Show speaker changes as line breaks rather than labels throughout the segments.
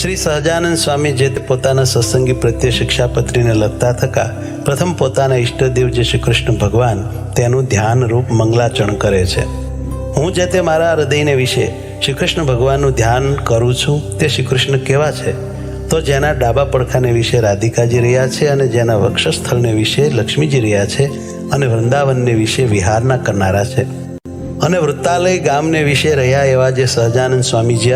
શ્રી સહજાનંદ સ્વામી જે તે પોતાના સત્સંગી પ્રત્યે શિક્ષાપત્રીને લખતા થકા પ્રથમ પોતાના ઈષ્ટદેવ જે શ્રી કૃષ્ણ ભગવાન તેનું ધ્યાન રૂપ મંગલાચરણ કરે છે. હું જે તે મારા હૃદયને વિશે શ્રી કૃષ્ણ ભગવાનનું ધ્યાન કરું છું તે શ્રી કૃષ્ણ કેવા છે? તો જેના ડાબા પડખાને વિશે રાધિકાજી રહ્યા છે અને જેના વક્ષસ્થળને વિશે લક્ષ્મીજી રહ્યા છે અને વૃંદાવનને વિશે વિહારના કરનારા છે અને વૃત્તાલય ગામને વિશે રહ્યા એવા જે સહજાનંદ સ્વામીજી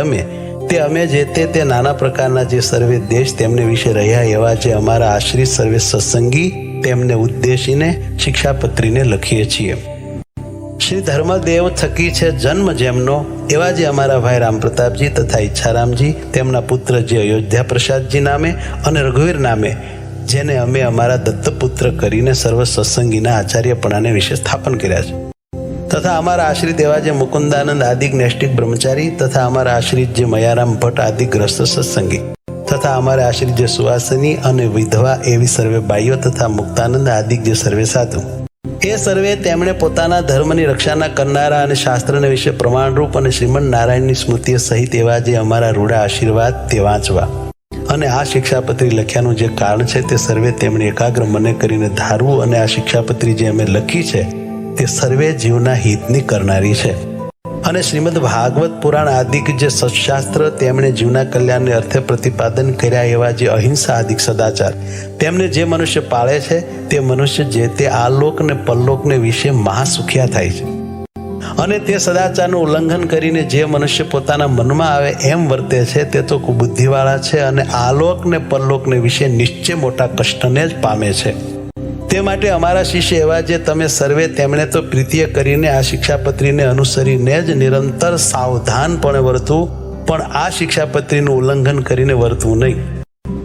અમે જે તે નાના પ્રકારના જે સર્વે દેશ તેમને વિશે રહ્યા એવા જે અમારા આશ્રિત સર્વે સત્સંગી તેમને ઉદ્દેશીને શિક્ષાપત્રીને લખીએ છીએ. શ્રી ધર્મદેવ થકી છે જન્મ જેમનો એવા જે અમારા ભાઈ રામપ્રતાપજી તથા ઈચ્છારામજી તેમના પુત્ર જે અયોધ્યા પ્રસાદજી નામે અને રઘુવીર નામે જેને અમે અમારા દત્તપુત્ર કરીને સર્વ સત્સંગીના આચાર્યપણાને વિશે સ્થાપન કર્યા છે તથા અમારા આશ્રિત એવા જે મુકુંદાનંદ આદિક નૈષ્ટિક બ્રહ્મચારી તથા અમારા આશ્રિત જે મયારામ ભટ્ટ આદિ ગ્રસ્ત સત્સંગી તથા અમારા આશ્રિત જે સુવાસની અને વિધવા એવી સર્વે બાઈઓ તથા મુક્તાનંદ આદિક જે સર્વે સાધુ એ સર્વે તેમણે પોતાના ધર્મની રક્ષાના કરનારા અને શાસ્ત્રને વિશે પ્રમાણરૂપ અને શ્રીમદ નારાયણની સ્મૃતિઓ સહિત એવા જે અમારા રૂડા આશીર્વાદ તે વાંચવા અને આ શિક્ષાપત્રી લખ્યાનું જે કારણ છે તે સર્વે તેમણે એકાગ્ર મને કરીને ધારવું અને આ શિક્ષાપત્રી જે અમે લખી છે તે સર્વે જીવના હિતની કરનારી છે અને શ્રીમદ ભાગવત પુરાણ આદિક જે સત્શાસ્ત્ર તેમણે જીવના કલ્યાણને અર્થે પ્રતિપાદન કર્યા એવા જે અહિંસા આદિક સદાચાર તેમને જે મનુષ્ય પાળે છે તે મનુષ્ય જે તે આલોક ને પરલોકને વિશે મહાસુખિયા થાય છે અને તે સદાચારનું ઉલ્લંઘન કરીને જે મનુષ્ય પોતાના મનમાં આવે એમ વર્તે છે તે તો કુબુદ્ધિવાળા છે અને આલોક ને પરલોકને વિશે નિશ્ચય મોટા કષ્ટને જ પામે છે. તે માટે અમારા શિષ્ય એવા જે તમે સર્વે તેમણે તો પ્રીતિય કરીને આ શિક્ષાપત્રીને અનુસરીને જ નિરંતર સાવધાનપણે વર્તવું પણ આ શિક્ષાપત્રીનું ઉલ્લંઘન કરીને વર્તવું નહીં.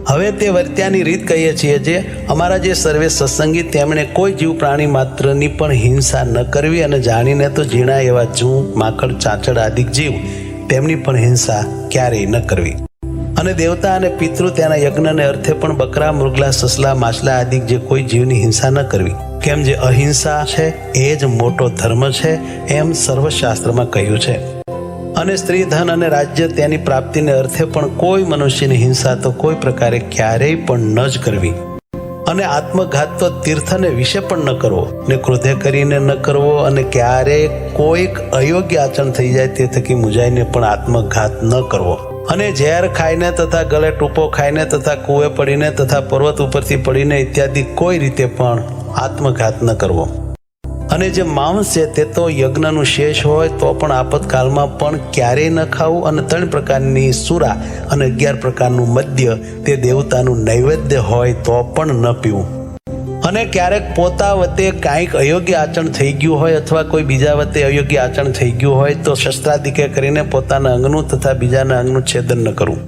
હવે તે વર્ત્યાની રીત કહીએ છીએ જે અમારા જે સર્વે સત્સંગી તેમણે કોઈ જીવ પ્રાણી માત્રની પણ હિંસા ન કરવી અને જાણીને તો ઝીણા એવા જૂ માકડ ચાંચડ આદિક જીવ તેમની પણ હિંસા ક્યારેય ન કરવી અને દેવતા અને પિતૃ તેના યજ્ઞને અર્થે પણ બકરા મૃગલા સસલા માછલા આદિ જે કોઈ જીવની હિંસા ન કરવી કેમ જે અહિંસા છે એ જ મોટો ધર્મ છે એમ સર્વશાસ્ત્રમાં કહ્યું છે. અને સ્ત્રી ધન અને રાજ્ય તેની પ્રાપ્તિને અર્થે પણ કોઈ મનુષ્યની હિંસા તો કોઈ પ્રકારે ક્યારેય પણ ન જ કરવી અને આત્મઘાત તો તીર્થને વિશે પણ ન કરવો ને ક્રોધે કરીને ન કરવો અને ક્યારેય કોઈક અયોગ્ય આચરણ થઈ જાય તે થકી મુજાઈને પણ આત્મઘાત ન કરવો અને ઝેર ખાઈને તથા ગળે ટૂંપો ખાઈને તથા કૂવે પડીને તથા પર્વત ઉપરથી પડીને ઇત્યાદિ કોઈ રીતે પણ આત્મઘાત ન કરવો અને જે માંસ છે તે તો યજ્ઞનું શેષ હોય તો પણ આપતકાળમાં પણ ક્યારેય ન ખાવું અને 3 પ્રકારની સુરા અને 11 પ્રકારનું મદ્ય તે દેવતાનું નૈવેદ્ય હોય તો પણ ન પીવું અને ક્યારેક પોતા વતે કાંઈક અયોગ્ય આચરણ થઈ ગયું હોય અથવા કોઈ બીજા વતે અયોગ્ય આચરણ થઈ ગયું હોય તો શસ્ત્રાદિકે કરીને પોતાના અંગનું તથા બીજાના અંગનું છેદન ન કરવું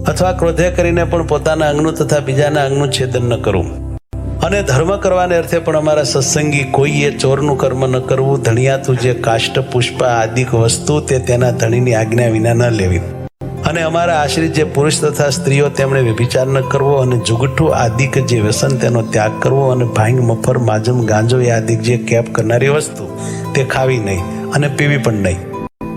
અથવા ક્રોધે કરીને પણ પોતાના અંગનું તથા બીજાના અંગનું છેદન ન કરવું અને ધર્મ કરવાને અર્થે પણ અમારા સત્સંગી કોઈએ ચોરનું કર્મ ન કરવું ધણિયાતું જે કાષ્ટ પુષ્પ આદિક વસ્તુ તે તેના ધણીની આજ્ઞા વિના ન લેવી અને અમારા આશ્રિત જે પુરુષ તથા સ્ત્રીઓ તેમણે વ્યભિચાર ન કરવો અને જુગઠું આદિક જે વ્યસન તેનો ત્યાગ કરવો અને ભાંગ મફર માજમ ગાંજો એ આદિક જે કેપ કરનારી વસ્તુ તે ખાવી નહીં અને પીવી પણ નહીં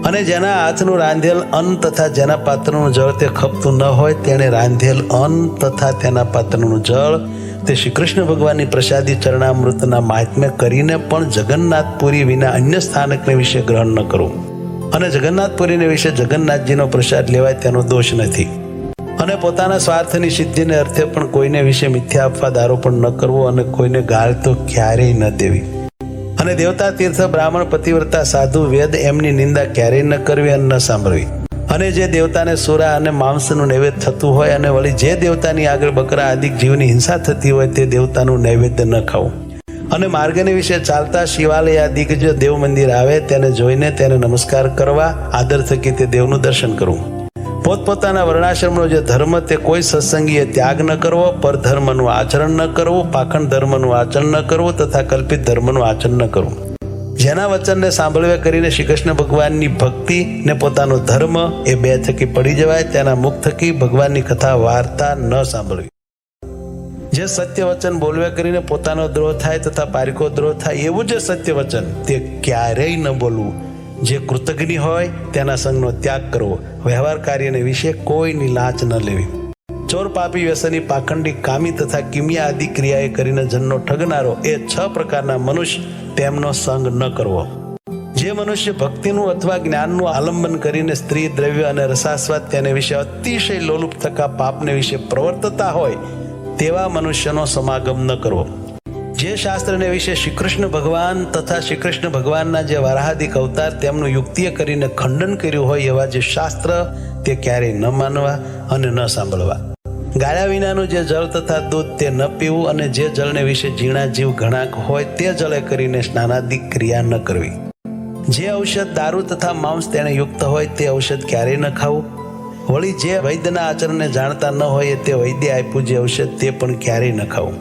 અને જેના હાથનું રાંધેલ અન્ન તથા જેના પાત્રનું જળ તે ખપતું ન હોય તેણે રાંધેલ અન્ન તથા તેના પાત્રનું જળ તે શ્રી કૃષ્ણ ભગવાનની પ્રસાદી ચરણામૃતના મહાત્મ્ય કરીને પણ જગન્નાથપુરી વિના અન્ય સ્થાનકને વિશે ગ્રહણ ન કરવું અને જગન્નાથપુરીને વિશે જગન્નાથજીનો પ્રસાદ લેવાય તેનો દોષ નથી અને પોતાના સ્વાર્થની સિદ્ધિને અર્થે પણ કોઈને વિશે મિથ્યા અપવાદ આરોપણ ન કરવો અને કોઈને ગાળ તો ક્યારેય ન દેવી અને દેવતા તીર્થ બ્રાહ્મણ પતિવ્રતા સાધુ વેદ એમની નિંદા ક્યારેય ન કરવી અને ન સાંભળવી અને જે દેવતાને સુરા અને માંસનું નૈવેદ્ય થતું હોય અને વળી જે દેવતાની આગળ બકરા આદિક જીવની હિંસા થતી હોય તે દેવતાનું નૈવેદ્ય ન ખાવું અને માર્ગને વિશે ચાલતા શિવાલય આદિક જે દેવ મંદિર આવે તેને જોઈને તેને નમસ્કાર કરવા આદર થકી તે દેવનું દર્શન કરવું પોતપોતાના વર્ણાશ્રમનો જે ધર્મ તે કોઈ સત્સંગીએ ત્યાગ ન કરવો પરધર્મનું આચરણ ન કરવું પાખંડ ધર્મનું આચરણ ન કરવું તથા કલ્પિત ધર્મનું આચરણ ન કરવું જેના વચનને સાંભળવે કરીને શ્રી કૃષ્ણ ભગવાનની ભક્તિ ને પોતાનો ધર્મ એ બે થકી પડી જવાય તેના મુખ થકી ભગવાનની કથા વાર્તા ન સાંભળવી જે સત્ય વચન બોલવે કરીને પોતાનો દ્રોહ થાય તથા પારિકો દ્રોહ થાય એવું જે સત્ય વચન તે ક્યારેય ન બોલવું જે કૃતજ્ઞ હોય તેના સંગનો ત્યાગ કરવો, વ્યવહાર કાર્યને વિશે કોઈની લાંચ ન લેવી. ચોર, પાપી, વ્યસની, પાખંડી, કામી તથા કિમિયા આદિ ક્રિયાએ કરીને જનનો ઠગનારો એ 6 પ્રકારના મનુષ્ય, તેમનો સંગ ન કરવો. જે મનુષ્ય ભક્તિનું અથવા જ્ઞાનનું આલંબન કરીને સ્ત્રી, દ્રવ્ય અને રસાસ્વાદ તેને વિશે અતિશય લોલુપ થકા પાપને વિશે પ્રવર્તતા હોય તેવા મનુષ્યનો સમાગમ ન કરવો. જે શાસ્ત્રને વિશે શ્રી કૃષ્ણ ભગવાન તથા શ્રી કૃષ્ણ ભગવાનના જે વારાહાદિક અવતાર તેમનું યુક્તિએ કરીને ખંડન કર્યું હોય એવા જે શાસ્ત્ર તે ક્યારેય ન માનવા અને ન સાંભળવા. ગાળ્યા વિનાનું જે જળ તથા દૂધ તે ન પીવું અને જે જળને વિશે ઝીણા જીવ ઘણાક હોય તે જળે કરીને સ્નાનાદિક ક્રિયા ન કરવી. જે ઔષધ, દારૂ તથા માંસ તેને યુક્ત હોય તે ઔષધ ક્યારેય ન ખાવું. વળી જે વૈદ્યના આચરણને જાણતા ન હોય તે વૈદ્ય આપ્યું જે ઔષધ તે પણ ક્યારેય ન ખાવું.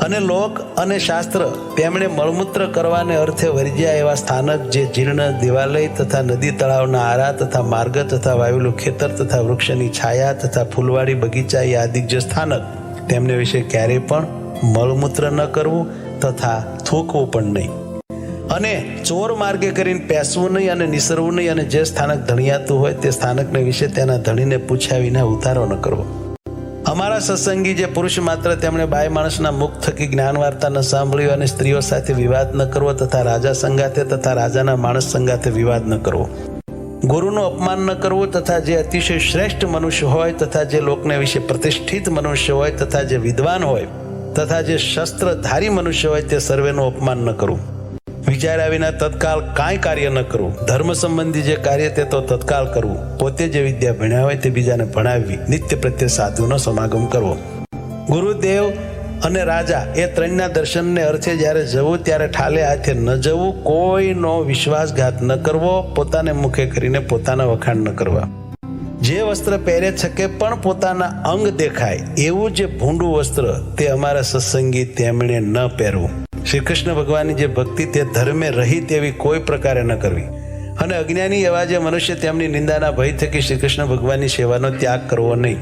અને લોક અને શાસ્ત્ર તેમણે મળમૂત્ર કરવાને અર્થે વર્જ્યા એવા સ્થાનક જે જીર્ણ દેવાલય તથા નદી તળાવના આરા તથા માર્ગ તથા વાવેલું ખેતર તથા વૃક્ષની છાયા તથા ફૂલવાડી બગીચા એ આદિક જે સ્થાનક તેમને વિશે ક્યારેય પણ મળમૂત્ર ન કરવું તથા થૂકવું પણ નહીં. અને ચોર માર્ગે કરીને પેસવું નહીં અને નિસરવું નહીં. અને જે સ્થાનક ધણિયાતું હોય તે સ્થાનકને વિશે તેના ધણીને પૂછ્યા વિના ઉતારો ન કરવો. અમારા સત્સંગી જે પુરુષ માત્ર તેમણે બાય માણસના મુખ થકી જ્ઞાન વાર્તા ન સાંભળ્યું અને સ્ત્રીઓ સાથે વિવાદ ન કરવો તથા રાજા સંગાથે તથા રાજાના માણસ સંગાથે વિવાદ ન કરવો. ગુરુનું અપમાન ન કરવું તથા જે અતિશય શ્રેષ્ઠ મનુષ્ય હોય તથા જે લોકને વિશે પ્રતિષ્ઠિત મનુષ્ય હોય તથા જે વિદ્વાન હોય તથા જે શસ્ત્રધારી મનુષ્ય હોય તે સર્વેનું અપમાન ન કરવું. વિચાર્યા વિના તત્કાળ કાંઈ કાર્ય ન કરવું. ધર્મ સંબંધી જે કાર્ય તે તો તત્કાળ કરવું. પોતે જે વિદ્યા ભણ્યા હોય તે બીજાને ભણાવવી. નિત્ય પ્રત્યે સાધુનો સમાગમ કરવો. ગુરુદેવ અને રાજા એ ત્રણના દર્શનને અર્થે જ્યારે જવું ત્યારે ઠાલે હાથે ન જવું. કોઈનો વિશ્વાસઘાત ન કરવો. પોતાને મુખે કરીને પોતાના વખાણ ન કરવા. જે વસ્ત્ર પહેરે છકે પણ પોતાના અંગ દેખાય એવું જે ભૂંડું વસ્ત્ર તે અમારા સત્સંગી તેમણે ન પહેરવું. શ્રી કૃષ્ણ ભગવાનની જે ભક્તિ તે ધર્મે રહી તેવી કોઈ પ્રકારે ન કરવી. અને અજ્ઞાની એવા જે મનુષ્ય તેમની નિંદાના ભય થકી શ્રી કૃષ્ણ ભગવાનની સેવાનો ત્યાગ કરવો નહીં.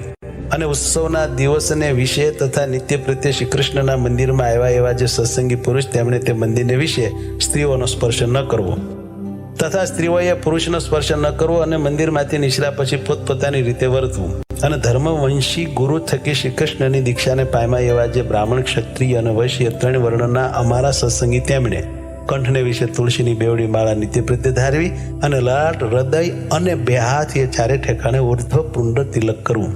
અને ઉત્સવના દિવસને વિશે તથા નિત્ય પ્રત્યે શ્રી કૃષ્ણના મંદિરમાં આવ્યા એવા જે સત્સંગી પુરુષ તેમણે તે મંદિરને વિશે સ્ત્રીઓનો સ્પર્શ ન કરવો તથા સ્ત્રીઓએ પુરુષનો સ્પર્શ ન કરવો. અને મંદિરમાંથી નીકળ્યા પછી પોતપોતાની રીતે વર્તવું. અને ધર્મવંશી ગુરુ થકી શ્રી કૃષ્ણની દીક્ષાને પામ્યા એવા જે બ્રાહ્મણ, ક્ષત્રિય અને વૈશ્ય 3 વર્ણના અમારા સત્સંગી તેમણે કંઠને વિશે તુલસીની બેવડી માળા નિત્ય પ્રત્યે ધારવી અને લલાટ, હૃદય અને 2 હાથ એ ચારે ઠેકાણે ઉર્ધ્વ પુંડ તિલક કરવું.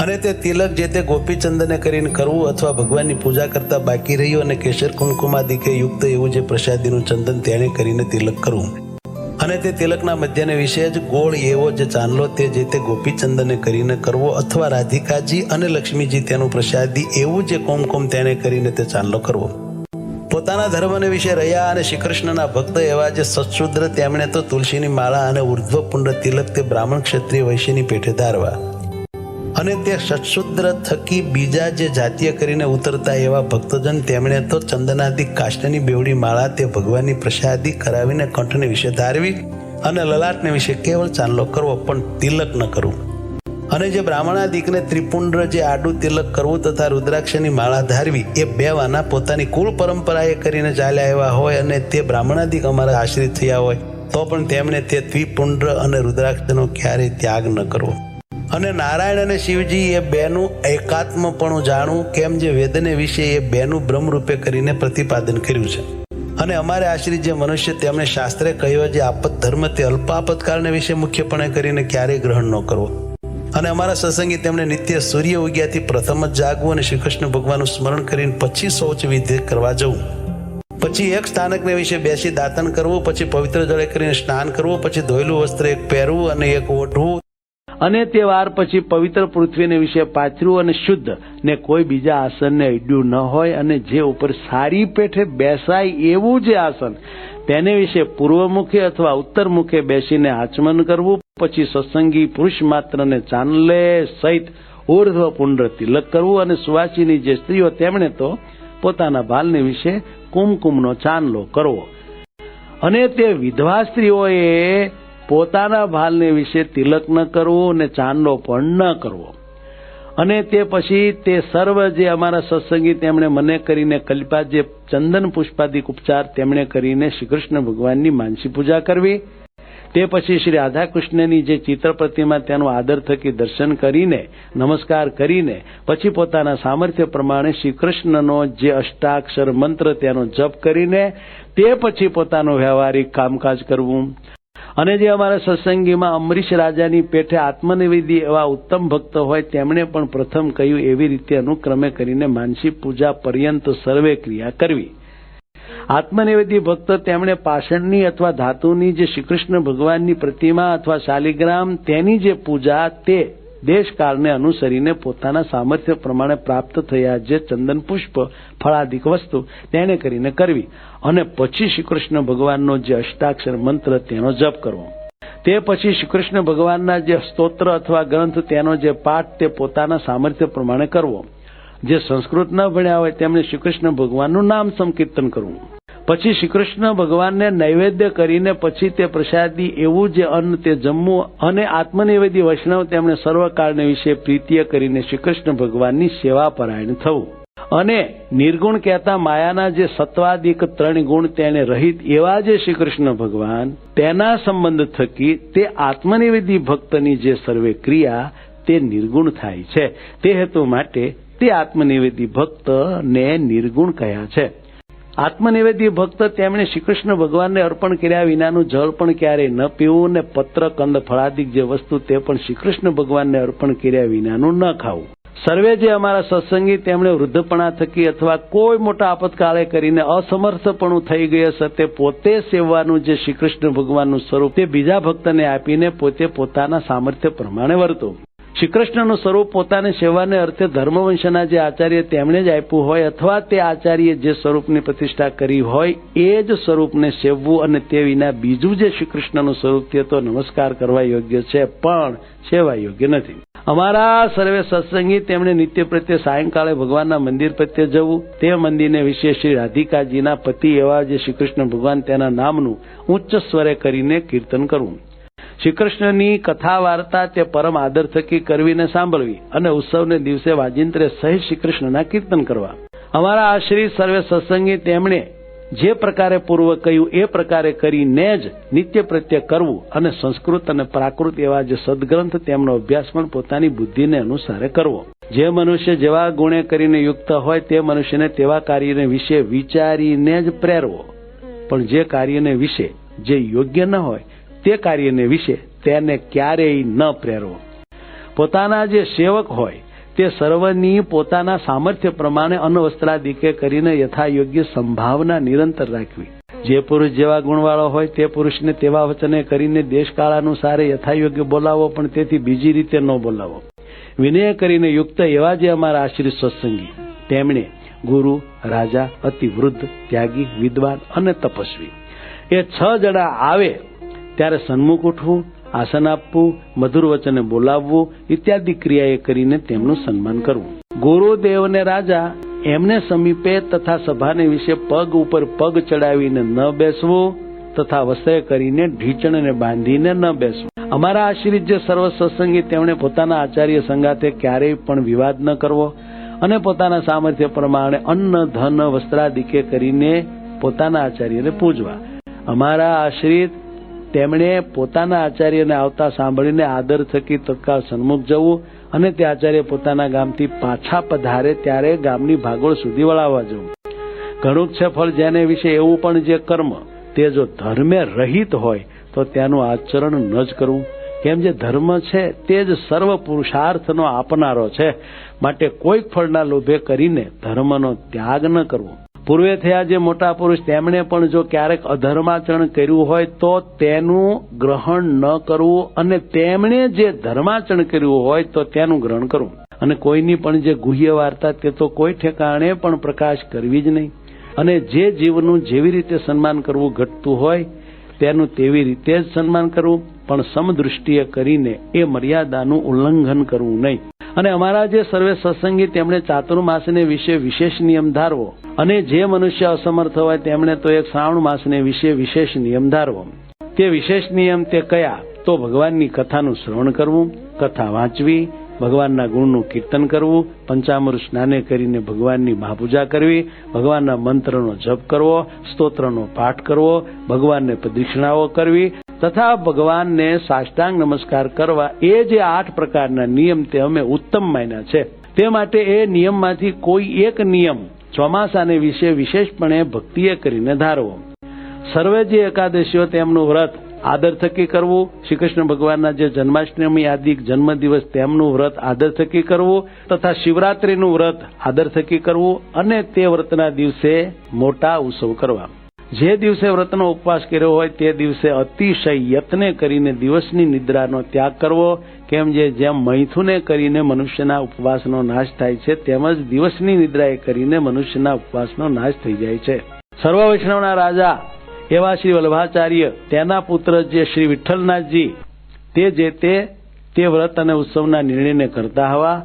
અને તે તિલક જે તે ગોપીચંદને કરીને કરવું અથવા ભગવાનની પૂજા કરતા બાકી રહ્યું અને કેસર કુમકુમાદિકે યુક્ત એવું જે પ્રસાદીનું ચંદન તેણે કરીને તિલક કરવું. અને તે તિલકના મધ્યને વિશે જ ગોળ એવો જે ચાંદલો તે જે તે ગોપીચંદને કરીને કરવો અથવા રાધિકાજી અને લક્ષ્મીજી તેનું પ્રસાદી એવું જે કુમકુમ તેને કરીને તે ચાંદલો કરવો. પોતાના ધર્મને વિશે રહ્યા અને શ્રી કૃષ્ણના ભક્ત એવા જે સત્શુદ્ર તેમણે તો તુલસીની માળા અને ઉર્ધ્વ પુંડ તિલક તે બ્રાહ્મણ, ક્ષત્રિય, વૈશ્યની પેઠે ધારવા. અને તે સત્શુદ્ર થકી બીજા જે જાતીય કરીને ઉતરતા એવા ભક્તજન તેમણે તો ચંદનાદિક કાષ્ટની બેવડી માળા તે ભગવાનની પ્રસાદી કરાવીને કંઠને વિશે ધારવી અને લલાટને વિશે કેવળ ચાંદલો કરવો પણ તિલક ન કરવું. અને જે બ્રાહ્મણાદિકને ત્રિપુંડ્ર જે આડું તિલક કરવું તથા રુદ્રાક્ષની માળા ધારવી એ 2 વાના પોતાની કુલ પરંપરાએ કરીને ચાલ્યા આવ્યા હોય અને તે બ્રાહ્મણાદિક અમારા આશ્રિત થયા હોય તો પણ તેમણે તે ત્રિપુંડ્ર અને રુદ્રાક્ષનો ક્યારેય ત્યાગ ન કરવો. અને નારાયણ અને શિવજી એ 2નું એકાત્મપણું જાણવું કેમ જે વેદને વિશે એ 2નું બ્રહ્મ રૂપે કરીને પ્રતિપાદન કર્યું છે. અને અમારે આશ્રિત જે મનુષ્ય તેમણે શાસ્ત્રે કહ્યો જે આપત ધર્મ તે અલ્પ આપતકાળને વિશે મુખ્યપણે કરીને ક્યારેય ગ્રહણ ન કરવો. અને અમારા સત્સંગી તેમણે નિત્ય સૂર્ય ઉગ્યાથી પ્રથમ જ જાગવું અને શ્રી કૃષ્ણ ભગવાનનું સ્મરણ કરીને પછી શૌચ વિધિ કરવા જવું. પછી એક સ્થાનકને વિશે બેસી દાતન કરવું, પછી પવિત્ર જળે કરીને સ્નાન કરવું, પછી ધોયેલું વસ્ત્ર એક પહેરવું અને એક ઓઢવું અને તે વાર પછી પવિત્ર પૃથ્વીને વિશે પાથર્યું અને શુદ્ધ ને કોઈ બીજા આસનને અડ્યું ન હોય અને જે ઉપર સારી પેઠે બેસાય એવું જે આસન તેને વિશે પૂર્વમુખે અથવા ઉત્તરમુખે બેસીને આચમન કરવું. પછી સત્સંગી પુરુષ માત્રને ચાંદલે સહિત ઉર્ધ્વ પુંડ તિલક કરવું. અને સુવાસીની જે સ્ત્રીઓ તેમણે તો પોતાના ભાલને વિશે કુમકુમનો ચાંદલો કરવો. અને તે વિધવા સ્ત્રીઓએ પોતાના ભાલને વિશે તિલક ન કરવું અને ચાંદલો પણ ન કરવો.
અને તે પછી તે સર્વ જે અમારા સત્સંગી તેમણે મને કરીને કલ્પ્યા જે ચંદન પુષ્પાદિક ઉપચાર તેમણે કરીને શ્રી કૃષ્ણ ભગવાનની માનસી પૂજા કરવી. તે પછી શ્રી રાધા કૃષ્ણની જે ચિત્ર પ્રતિમા તેનું આદર થકી દર્શન કરીને નમસ્કાર કરીને પછી પોતાના સામર્થ્ય પ્રમાણે શ્રી કૃષ્ણનો જે અષ્ટાક્ષર મંત્ર તેનો જપ કરીને તે પછી પોતાનું વ્યવહારિક કામકાજ કરવું. અને જે અમારા સત્સંગીમાં અમરીશ રાજાની પેઠે આત્મનિવેદી એવા ઉત્તમ ભક્ત હોય તેમણે પણ પ્રથમ કહ્યું એવી રીતે અનુક્રમે કરીને માનસી પૂજા પર્યંત સર્વે ક્રિયા કરવી. આત્મનિવેદી ભક્ત તેમણે પાષાણની અથવા ધાતુની જે શ્રી કૃષ્ણ ભગવાનની પ્રતિમા અથવા શાલિગ્રામ તેની જે પૂજા તે દેશકાળને અનુસરીને પોતાના સામર્થ્ય પ્રમાણે પ્રાપ્ત થયા જે ચંદન પુષ્પ ફળાદિક વસ્તુ તેને કરીને કરવી. અને પછી શ્રી કૃષ્ણ ભગવાનનો જે અષ્ટાક્ષર મંત્ર તેનો જપ કરવો. તે પછી શ્રી કૃષ્ણ ભગવાનના જે સ્તોત્ર અથવા ગ્રંથ તેનો જે પાઠ તે પોતાના સામર્થ્ય પ્રમાણે કરવો. જે સંસ્કૃત ન ભણ્યા હોય તેમણે શ્રી કૃષ્ણ ભગવાનનું નામ સંકીર્તન કરવું. પછી શ્રી કૃષ્ણ ભગવાનને નૈવેદ્ય કરીને પછી તે પ્રસાદી એવું જે અન્ન તે જમવું. અને આત્મનિવેદી વૈષ્ણવ તેમણે સર્વકાળને વિશે પ્રીતિય કરીને શ્રી કૃષ્ણ ભગવાનની સેવા પરાયણ થવું. અને નિર્ગુણ કહેતા માયાના જે સત્વાદિક 3 ગુણ તેને રહિત એવા જે શ્રી કૃષ્ણ ભગવાન તેના સંબંધ થકી તે આત્મનિવેદી ભક્તની જે સર્વે ક્રિયા તે નિર્ગુણ થાય છે. તે હેતુ માટે તે આત્મનિવેદી ભક્તને નિર્ગુણ કહ્યા છે. આત્મનિવેદી ભક્ત તેમણે શ્રી કૃષ્ણ ભગવાનને અર્પણ કર્યા વિનાનું જળ પણ ક્યારેય ન પીવું ને પત્ર કંદ ફળાદિક જે વસ્તુ તે પણ શ્રી કૃષ્ણ ભગવાનને અર્પણ કર્યા વિનાનું ન ખાવું. સર્વે જે અમારા સત્સંગી તેમણે વૃદ્ધપણા થકી અથવા કોઈ મોટા આપતકાળે કરીને અસમર્થપણું થઈ ગયા છે તે પોતે સેવવાનું જે શ્રી કૃષ્ણ ભગવાનનું સ્વરૂપ તે બીજા ભક્તને આપીને પોતે પોતાના સામર્થ્ય પ્રમાણે વર્તો. શ્રી કૃષ્ણનું સ્વરૂપ પોતાની સેવાને અર્થે ધર્મવંશના જે આચાર્ય તેમણે જ આપ્યું હોય અથવા તે આચાર્ય જે સ્વરૂપની પ્રતિષ્ઠા કરી હોય એ જ સ્વરૂપને સેવવું અને તે વિના બીજું જે શ્રી કૃષ્ણનું સ્વરૂપ તે તો નમસ્કાર કરવા યોગ્ય છે પણ સેવા યોગ્ય નથી. અમારા સર્વે સત્સંગી તેમણે નિત્ય પ્રત્યે સાયંકાળે ભગવાનના મંદિર પ્રત્યે જવું. તે મંદિરને વિશે શ્રી રાધિકાજીના પતિ એવા જે શ્રી કૃષ્ણ ભગવાન તેના નામનું ઉચ્ચ સ્વરે કરીને કીર્તન કરવું. શ્રી કૃષ્ણની કથા વાર્તા તે પરમ આદર થકી કરવીને સાંભળવી અને ઉત્સવને દિવસે વાજિંત્રે સહિત શ્રી કૃષ્ણના કીર્તન કરવા. અમારા આશ્રિત સર્વે સત્સંગી તેમણે જે પ્રકારે પૂર્વ કહ્યું એ પ્રકારે કરીને જ નિત્ય પ્રત્યે કરવું અને સંસ્કૃત અને પ્રાકૃત એવા જે સદગ્રંથ તેમનો અભ્યાસ પણ પોતાની બુદ્ધિને અનુસારે કરવો. જે મનુષ્ય જેવા ગુણે કરીને યુક્ત હોય તે મનુષ્યને તેવા કાર્યને વિશે વિચારીને જ પ્રેરવો. પણ જે કાર્યને વિશે જે યોગ્ય ન હોય તે કાર્યને વિશે તેને ક્યારેય ન પ્રેરવો. પોતાના જે સેવક હોય તે સર્વની પોતાના સામર્થ્ય પ્રમાણે અન્નવસ્ત્રાદિકે કરીને યથાયોગ્ય સંભાવના નિરંતર રાખવી. જે પુરુષ જેવા ગુણવાળો હોય તે પુરુષને તેવા વચને કરીને દેશકાળ અનુસારે યથાયોગ્ય બોલાવો પણ તેથી બીજી રીતે ન બોલાવો. વિનય કરીને યુક્ત એવા જે અમારા આશ્રિત સત્સંગી તેમણે ગુરુ, રાજા, અતિ વૃદ્ધ, ત્યાગી, વિદ્વાન અને તપસ્વી એ 6 જણા આવે ત્યારે સન્મુખ ઉઠવું, આસન આપવું, મધુર વચને બોલાવવું ઇત્યાદિ ક્રિયાએ કરીને તેમનું સન્માન કરવું. ગુરુદેવને રાજા એમને સમીપે તથા સભાને વિશે પગ ઉપર પગ ચડાવીને ન બેસવું તથા વસ્ત્રે કરીને ઢીચણને બાંધીને ન બેસવું. અમારા આશ્રિત જે સર્વ સત્સંગી તેમણે પોતાના આચાર્ય સંગાથે ક્યારેય પણ વિવાદ ન કરવો અને પોતાના સામર્થ્ય પ્રમાણે અન્ન, ધન, વસ્ત્રાદિકે કરીને પોતાના આચાર્યને પૂજવા. અમારા આશ્રિત તેમણે પોતાના આચાર્યને આવતા સાંભળીને આદર થકી તત્કાળ સન્મુખ જવું અને તે આચાર્ય પોતાના ગામથી પાછા પધારે ત્યારે ગામની ભાગોળ સુધી વળાવવા જવું. ઘણું છે ફળ જેને વિશે એવું પણ જે કર્મ તે જો ધર્મે રહિત હોય તો તેનું આચરણ ન જ કરવું. કેમ જે ધર્મ છે તે જ સર્વ પુરુષાર્થનો આપનારો છે. માટે કોઈક ફળના લોભે કરીને ધર્મનો ત્યાગ ન કરવો. પૂર્વે થયા જે મોટા પુરુષ તેમણે પણ જો ક્યારેક અધર્માચરણ કર્યું હોય તો તેનું ગ્રહણ ન કરવું અને તેમણે જે ધર્માચરણ કર્યું હોય તો તેનું ગ્રહણ કરવું. અને કોઈની પણ જે ગુહ્ય વાર્તા તે તો કોઈ ઠેકાણે પણ પ્રકાશ કરવી જ નહીં. અને જે જીવનું જેવી રીતે સન્માન કરવું ઘટતું હોય તેનું તેવી રીતે જ સન્માન કરવું પણ સમદૃષ્ટિએ કરીને એ મર્યાદાનું ઉલ્લંઘન કરવું નહીં. અને અમારા જે સર્વે સત્સંગી તેમણે ચાતુર્માસને વિશે વિશેષ નિયમ ધારવો અને જે મનુષ્ય અસમર્થ હોય તેમણે તો એક શ્રાવણ માસને વિશે વિશેષ નિયમ ધારવો. તે વિશેષ નિયમ તે કયા તો ભગવાનની કથાનું શ્રવણ કરવું, કથા વાંચવી, ભગવાનના ગુણનું કીર્તન કરવું, પંચામૃત સ્નાને કરીને ભગવાનની મહાપૂજા કરવી, ભગવાનના મંત્રનો જપ કરવો, સ્તોત્રનો પાઠ કરવો, ભગવાનને પ્રદક્ષિણાઓ કરવી તથા ભગવાનને સાષ્ટાંગ નમસ્કાર કરવા, એ જે 8 પ્રકારના નિયમ તે અમે ઉત્તમ માન્યા છે. તે માટે એ નિયમમાંથી કોઈ એક નિયમ ચોમાસાને વિશે વિશેષપણે ભક્તિએ કરીને ધારવો. સર્વે જે એકાદશીઓ તેમનું વ્રત આદર થકી કરવું, શ્રી કૃષ્ણ ભગવાનના જે જન્માષ્ટમી આદિ જન્મદિવસ તેમનું વ્રત આદર થકી કરવું તથા શિવરાત્રીનું વ્રત આદર થકી કરવું અને તે વ્રતના દિવસે મોટા ઉત્સવ કરવા. જે દિવસે વ્રતનો ઉપવાસ કર્યો હોય તે દિવસે અતિશય યત્ને કરીને દિવસની નિદ્રાનો ત્યાગ કરવો. કેમ જેમ મૈથુને કરીને મનુષ્યના ઉપવાસનો નાશ થાય છે તેમજ દિવસની નિદ્રાએ કરીને મનુષ્યના ઉપવાસનો નાશ થઈ જાય છે. સર્વ વૈષ્ણવના રાજા એવા શ્રી વલ્લભાચાર્ય તેના પુત્ર જે શ્રી વિઠ્ઠલનાથજી તે વ્રત અને ઉત્સવના નિર્ણયને કરતા હવા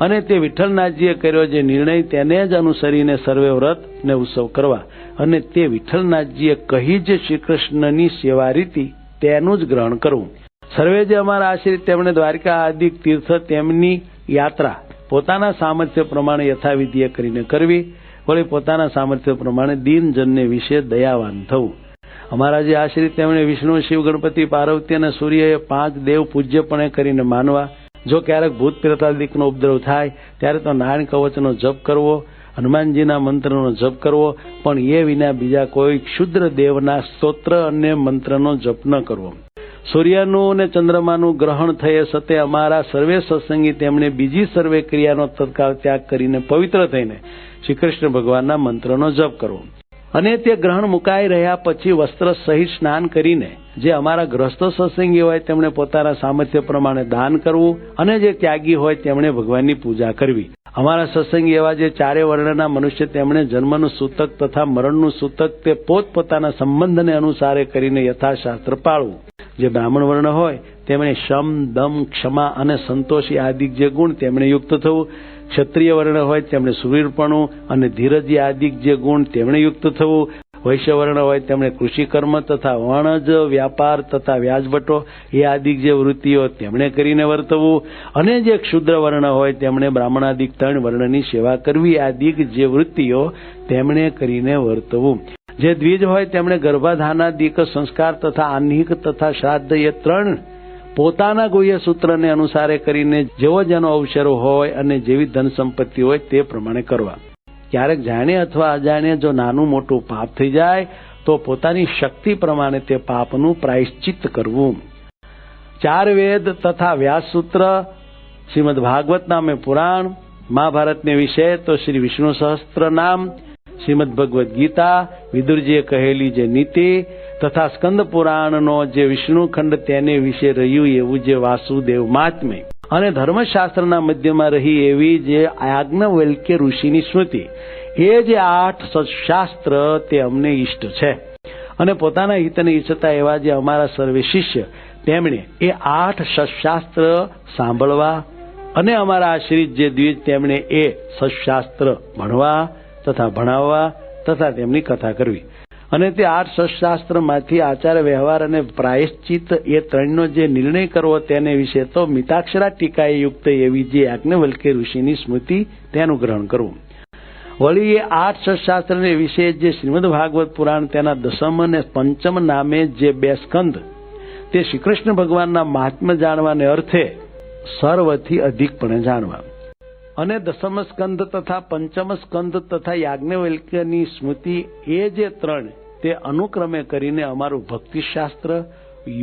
અને તે વિઠ્ઠલનાથજીએ કર્યો જે નિર્ણય તેને જ અનુસરીને સર્વે વ્રત ને ઉત્સવ કરવા અને તે વિઠ્ઠલનાથજીએ કહી જે શ્રી કૃષ્ણની સેવા રીતિ તેનું જ ગ્રહણ કરવું. સર્વે જે અમારા આશ્રિત તેમણે દ્વારિકા આદિ તીર્થ તેમની યાત્રા પોતાના સામર્થ્ય પ્રમાણે યથાવિધિએ કરીને કરવી. વળી પોતાના સામર્થ્ય પ્રમાણે દીનજનને વિશે દયાવાન થવું. અમારા જે આશ્રિત તેમણે વિષ્ણુ, શિવ, ગણપતિ, પાર્વતી અને સૂર્ય એ 5 દેવ પૂજ્યપણે કરીને માનવા. જો ક્યારેક ભૂત પ્રેતાદિકનો ઉપદ્રવ થાય ત્યારે તો નારાયણ કવચનો જપ કરવો, હનુમાનજીના મંત્રનો જપ કરવો, પણ એ વિના બીજા કોઈ ક્ષુદ્ર દેવના સ્તોત્ર અને મંત્રનો જપ ન કરવો. સૂર્યનું અને ચંદ્રમાનું ગ્રહણ થયે સતે અમારા સર્વે સત્સંગી તેમણે બીજી સર્વે ક્રિયાનો તત્કાળ ત્યાગ કરીને પવિત્ર થઈને શ્રી કૃષ્ણ ભગવાનના મંત્રનો જપ કરવો. અને તે ગ્રહણ મુકાઈ રહ્યા પછી વસ્ત્ર સહિત સ્નાન કરીને જે અમારા ગ્રસ્તો સત્સંગી હોય તેમણે પોતાના સામર્થ્ય પ્રમાણે દાન કરવું અને જે ત્યાગી હોય તેમણે ભગવાનની પૂજા કરવી. અમારા સત્સંગી એવા જે 4 વર્ણના મનુષ્ય તેમણે જન્મનું સૂતક તથા મરણનું સૂતક તે પોતપોતાના સંબંધને અનુસારે કરીને યથાશાસ્ત્ર પાળવું. જે બ્રાહ્મણ વર્ણ હોય તેમણે શમ, દમ, ક્ષમા અને સંતોષી આદિ જે ગુણ તેમણે યુક્ત થવું. ક્ષત્રિય વર્ણ હોય તેમણે સુવીરપણું અને ધીરજી આદિ જે ગુણ તેમણે યુક્ત થવું. વૈશ્ય વર્ણ હોય તેમણે કૃષિકર્મ તથા વણજ, વ્યાપાર તથા વ્યાજવટો એ આદિ જે વૃત્તિઓ તેમણે કરીને વર્તવું. અને જે ક્ષુદ્ર વર્ણ હોય તેમણે બ્રાહ્મણાદિક 3 વર્ણની સેવા કરવી આદિ જે વૃત્તિઓ તેમણે કરીને વર્તવું. જે દ્વિજ હોય તેમણે ગર્ભાધાનાદિક સંસ્કાર તથા આહ્નિક તથા શ્રાદ્ધ એ 3 પોતાના ગુહ્ય સૂત્રને અનુસારે કરીને જેવો જેનો અવસરો હોય અને જેવી ધન સંપત્તિ હોય તે પ્રમાણે કરવા. ક્યારેક જાણે અથવા અજાણે જો નાનું મોટું પાપ થઈ જાય તો પોતાની શક્તિ પ્રમાણે તે પાપનું પ્રાયશ્ચિત્ત કરવું. 4 વેદ તથા વ્યાસસૂત્ર, શ્રીમદ ભાગવત નામે પુરાણ, મહાભારતને વિશે તો શ્રી વિષ્ણુ સહસ્ત્ર નામ, શ્રીમદ ભગવદ્ ગીતા, વિદુરજીએ કહેલી જે નીતિ તથા સ્કંદ પુરાણનો જે વિષ્ણુ ખંડ તેને વિશે રહ્યું એવું જે વાસુદેવ મહાત્મ્ય અને ધર્મશાસ્ત્રના મધ્યમાં રહી એવી જે યાજ્ઞવલ્ક્ય ઋષિની સ્મૃતિ એ જે 8 સત્શાસ્ત્ર તે અમને ઈષ્ટ છે. અને પોતાના હિતને ઈચ્છતા એવા જે અમારા સર્વે શિષ્ય તેમણે એ 8 સત્શાસ્ત્ર સાંભળવા અને અમારા આશ્રિત જે દ્વિજ તેમણે એ સત્શાસ્ત્ર ભણવા તથા ભણાવવા તથા તેમની કથા કરવી. અને તે 8 સત્શાસ્ત્રમાંથી આચાર વ્યવહાર અને પ્રાયશ્ચિત એ 3નો જે નિર્ણય કરવો તેને વિશે તો મિતાક્ષરા ટીકાએ યુક્ત એવી જે યાજ્ઞવલ્ક્ય ઋષિની સ્મૃતિ તેનું ગ્રહણ કરવું. વળી એ 8 સત્શાસ્ત્રને વિશે જે શ્રીમદ ભાગવત પુરાણ તેના 10મ અને 5મ નામે જે 2 સ્કંદ તે શ્રી કૃષ્ણ ભગવાનના મહાત્મ્ય જાણવાને અર્થે સર્વથી અધિકપણે જાણવા. અને 10મ સ્કંદ તથા 5મ સ્કંદ તથા યાજ્ઞવલ્ક્યની સ્મૃતિ એ જે 3 તે અનુક્રમે કરીને અમારું ભક્તિશાસ્ત્ર,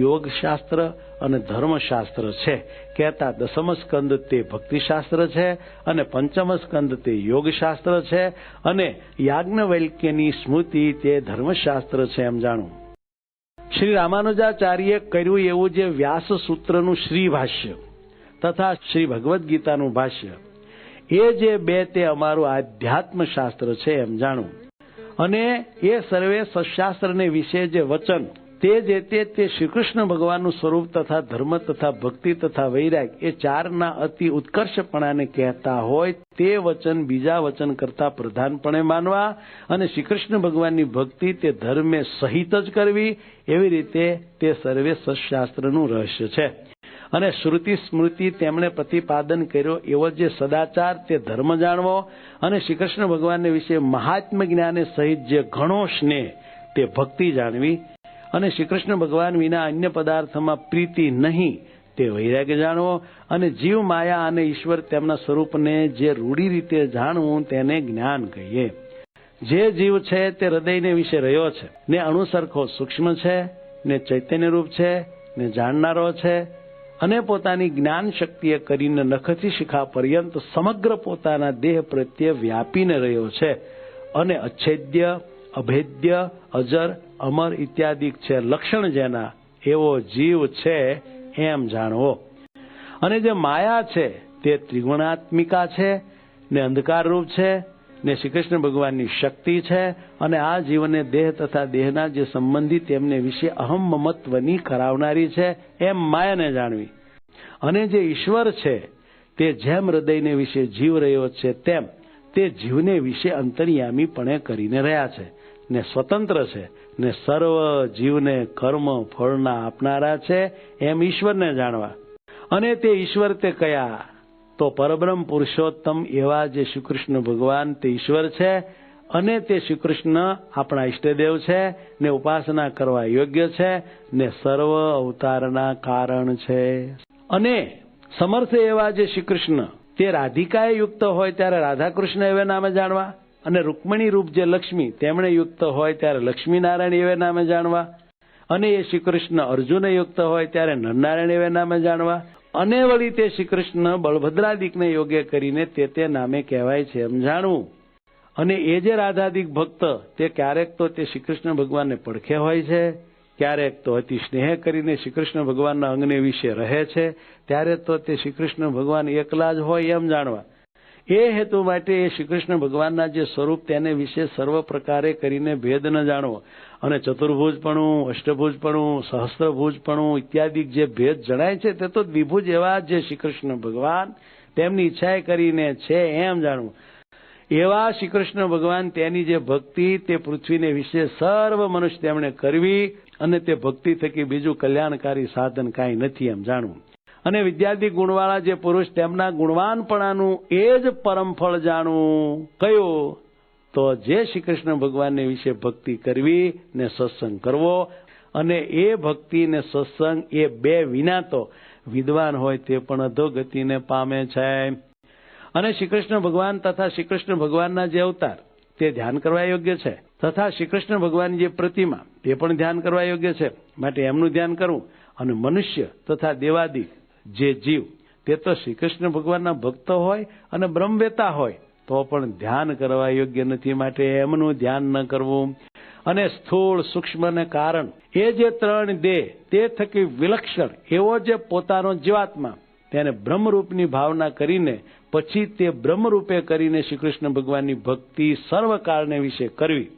યોગશાસ્ત્ર અને ધર્મશાસ્ત્ર છે. કહેતા 10મ સ્કંદ તે ભક્તિશાસ્ત્ર છે અને 5મ સ્કંદ તે યોગશાસ્ત્ર છે અને યાજ્ઞવલ્ક્યની સ્મૃતિ તે ધર્મશાસ્ત્ર છે એમ જાણવું. શ્રી રામાનુજાચાર્યે કર્યું એવું જે વ્યાસ સૂત્રનું શ્રી ભાષ્ય તથા શ્રી ભગવદ્ ગીતાનું ભાષ્ય એ જે 2 તે અમારું આધ્યાત્મ શાસ્ત્ર છે એમ જાણવું. અને એ સર્વે સત્શાસ્ત્રને વિશે જે વચન તે જે તે શ્રી કૃષ્ણ ભગવાનનું સ્વરૂપ તથા ધર્મ તથા ભક્તિ તથા વૈરાગ એ 4ના અતિ ઉત્કર્ષપણાને કહેતા હોય તે વચન બીજા વચન કરતા પ્રધાનપણે માનવા અને શ્રી કૃષ્ણ ભગવાનની ભક્તિ તે ધર્મે સહિત જ કરવી. એવી રીતે તે સર્વે સત્શાસ્ત્રનું રહસ્ય છે. અને શ્રુતિ સ્મૃતિ તેમણે પ્રતિપાદન કર્યો એવો જે સદાચાર તે ધર્મ જાણવો, અને શ્રી કૃષ્ણ ભગવાનને વિશે મહાત્મ્ય જ્ઞાને સહિત જે ઘણો સ્નેહ તે ભક્તિ જાણવી, અને શ્રી કૃષ્ણ ભગવાન વિના અન્ય પદાર્થમાં પ્રીતિ નહીં તે વૈરાગ્ય જાણવો, અને જીવ માયા અને ઈશ્વર તેમના સ્વરૂપને જે રૂઢી રીતે જાણવું તેને જ્ઞાન કહીએ. જે જીવ છે તે હૃદયને વિશે રહ્યો છે ને અણુસરખો સૂક્ષ્મ છે ને ચૈતન્યરૂપ છે ને જાણનારો છે, અને પોતાની જ્ઞાન શક્તિએ કરીને નખથી શિખા પર્યંત સમગ્ર પોતાના દેહ પ્રત્યે વ્યાપીને રહ્યો છે, અને અચ્છેદ્ય અભેદ્ય અજર અમર ઇત્યાદિ છે લક્ષણ જેના એવો જીવ છે એમ જાણવો. અને જે માયા છે તે ત્રિગુણાત્મિકા છે ને અંધકારરૂપ છે ને શ્રી કૃષ્ણ ભગવાનની શક્તિ છે, અને આ જીવને દેહ તથા દેહના જે સંબંધી તેમને વિશે અહમ મમત્વની કરાવનારી છે એમ માયાને જાણવી. અને જે ઈશ્વર છે તે જેમ હૃદયને વિશે જીવ રહ્યો છે તેમ તે જીવને વિશે અંતર્યામીપણે કરીને રહ્યા છે ને સ્વતંત્ર છે ને સર્વ જીવને કર્મ ફળના આપનારા છે એમ ઈશ્વરને જાણવા. અને તે ઈશ્વર તે કયા? તો પરબ્રહ્મ પુરુષોત્તમ એવા જે શ્રી કૃષ્ણ ભગવાન તે ઈશ્વર છે, અને તે શ્રી કૃષ્ણ આપણા ઈષ્ટદેવ છે ને ઉપાસના કરવા યોગ્ય છે ને સર્વ અવતારના કારણ છે. અને સમર્થ એવા જે શ્રી કૃષ્ણ તે રાધિકાએ યુક્ત હોય ત્યારે રાધાકૃષ્ણ એવે નામે જાણવા, અને રૂકમણી રૂપ જે લક્ષ્મી તેમણે યુક્ત હોય ત્યારે લક્ષ્મીનારાયણ એવે નામે જાણવા, અને એ શ્રી કૃષ્ણ અર્જુને યુક્ત હોય ત્યારે નરનારાયણ એવે નામે જાણવા, અને વળી તે શ્રી કૃષ્ણ બળભદ્રાદિકને યોગ્ય કરીને તે નામે કહેવાય છે એમ જાણવું. અને એ જે રાધાદિક ભક્ત તે ક્યારેક તો તે શ્રી કૃષ્ણ ભગવાનને પડખે હોય છે, ક્યારેક તો અતિ સ્નેહ કરીને શ્રી કૃષ્ણ ભગવાનના અંગને વિશે રહે છે, ત્યારે તો તે શ્રી કૃષ્ણ ભગવાન એકલા જ હોય એમ જાણવા. એ હેતુ માટે એ શ્રી કૃષ્ણ ભગવાનના જે સ્વરૂપ તેને વિશે સર્વ પ્રકારે કરીને ભેદ ન જાણવો, અને ચતુર્ભુજપણું, અષ્ટભુજપણું, સહસ્ત્રભુજપણું ઇત્યાદિ જે ભેદ જણાય છે તે તો દ્વિભુજ એવા જે શ્રી કૃષ્ણ ભગવાન તેમની ઈચ્છાએ કરીને છે એમ જાણવું. એવા શ્રી કૃષ્ણ ભગવાન તેની જે ભક્તિ તે પૃથ્વીને વિશે સર્વ મનુષ્ય તેમણે કરવી, અને તે ભક્તિ થકી બીજું કલ્યાણકારી સાધન કાંઈ નથી એમ જાણવું. અને વિદ્યાર્થી ગુણવાળા જે પુરુષ તેમના ગુણવાનપણાનું એ જ પરમ ફળ જાણવું. કયું? તો જે શ્રી કૃષ્ણ ભગવાનને વિશે ભક્તિ કરવી ને સત્સંગ કરવો, અને એ ભક્તિ ને સત્સંગ એ બે વિના તો વિદ્વાન હોય તે પણ અધોગતિને પામે છે. અને શ્રી કૃષ્ણ ભગવાન તથા શ્રી કૃષ્ણ ભગવાનના જે અવતાર તે ધ્યાન કરવા યોગ્ય છે, તથા શ્રી કૃષ્ણ ભગવાનની જે પ્રતિમા તે પણ ધ્યાન કરવા યોગ્ય છે, માટે એમનું ધ્યાન કરવું. અને મનુષ્ય તથા દેવાદિક જે જીવ તે તો શ્રી કૃષ્ણ ભગવાનના ભક્ત હોય અને બ્રહ્મવેતા હોય તો પણ ધ્યાન કરવા યોગ્ય નથી, માટે એમનું ધ્યાન ન કરવું. અને સ્થૂળ સૂક્ષ્મ ને કારણ એ જે ત્રણ દેહ તે થકી વિલક્ષણ એવો જે પોતાનો જીવાત્મા તેને બ્રહ્મરૂપની ભાવના કરીને પછી તે બ્રહ્મરૂપે કરીને શ્રી કૃષ્ણ ભગવાનની ભક્તિ સર્વકાળને વિશે કરવી.